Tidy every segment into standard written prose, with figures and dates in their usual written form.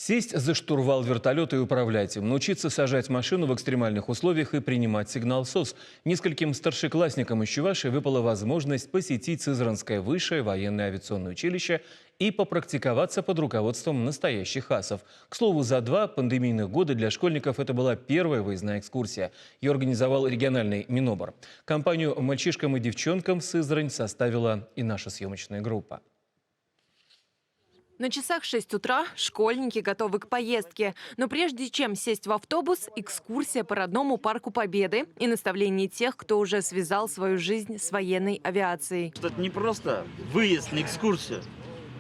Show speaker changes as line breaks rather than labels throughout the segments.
Сесть за штурвал вертолета и управлять им, научиться сажать машину в экстремальных условиях и принимать сигнал СОС. Нескольким старшеклассникам из Чувашии выпала возможность посетить Сызранское высшее военное авиационное училище и попрактиковаться под руководством настоящих асов. К слову, за 2 пандемийных года для школьников это была первая выездная экскурсия. Ее организовал региональный Минобр. Компанию мальчишкам и девчонкам в Сызрань составила и наша съемочная группа.
На часах 6 утра школьники готовы к поездке. Но прежде чем сесть в автобус, экскурсия по родному парку Победы и наставление тех, кто уже связал свою жизнь с военной авиацией.
Это не просто выезд на экскурсию,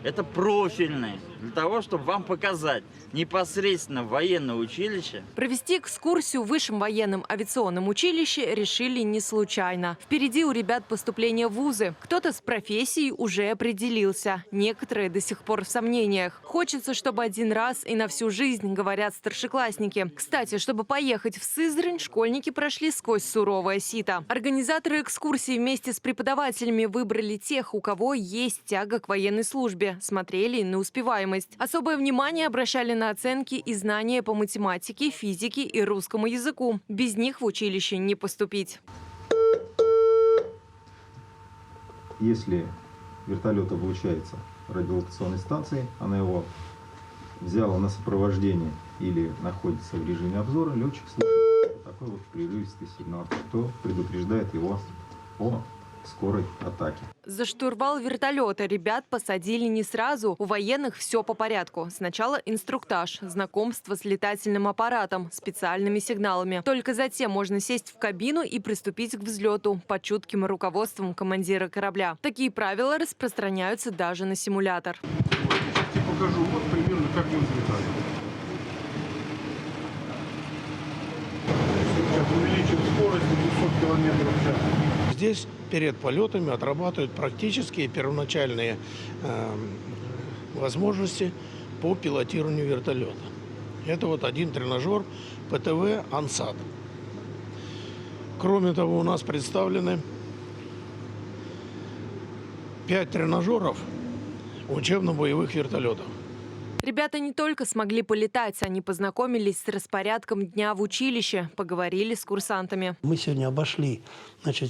это профильный, для того, чтобы вам показать непосредственно военное училище.
Провести экскурсию в Высшем военном авиационном училище решили не случайно. Впереди у ребят поступление в вузы. Кто-то с профессией уже определился, некоторые до сих пор в сомнениях. Хочется, чтобы один раз и на всю жизнь, говорят старшеклассники. Кстати, чтобы поехать в Сызрань, школьники прошли сквозь суровое сито. Организаторы экскурсии вместе с преподавателями выбрали тех, у кого есть тяга к военной службе. Смотрели на успеваемость. Особое внимание обращали на оценки и знания по математике, физике и русскому языку. Без них в училище не поступить.
Если вертолет облучается радиолокационной станцией, она его взяла на сопровождение или находится в режиме обзора, летчик слышит такой вот прерывистый сигнал, что предупреждает его о скорой атаке.
За штурвал вертолета ребят посадили не сразу. У военных все по порядку. Сначала инструктаж, знакомство с летательным аппаратом, специальными сигналами. Только затем можно сесть в кабину и приступить к взлету под чутким руководством командира корабля. Такие правила распространяются даже на симулятор.
Я покажу, вот примерно как мы взлетаем. Сейчас увеличим скорость до 200 км в час.
Здесь перед полетами отрабатывают практические первоначальные возможности по пилотированию вертолета. Это вот один тренажер ПТВ «Ансат». Кроме того, у нас представлены 5 тренажеров учебно-боевых вертолетов.
Ребята не только смогли полетать, они познакомились с распорядком дня в училище, поговорили с курсантами.
Мы сегодня обошли,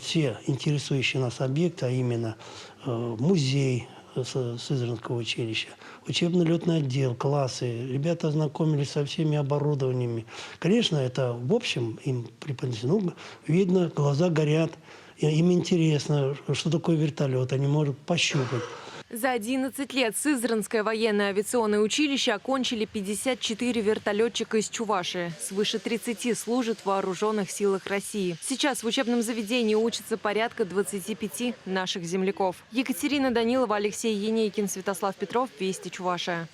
все интересующие нас объекты, а именно музей Сызранского училища, учебно-летный отдел, классы. Ребята ознакомились со всеми оборудованиями. Конечно, это в общем им преподнесено. Видно, глаза горят, им интересно, что такое вертолет, они могут пощупать.
За 11 лет Сызранское военное авиационное училище окончили 54 вертолетчика из Чувашии. Свыше 30 служат в вооруженных силах России. Сейчас в учебном заведении учатся порядка 25 наших земляков. Екатерина Данилова, Алексей Енейкин, Святослав Петров. Вести Чувашия.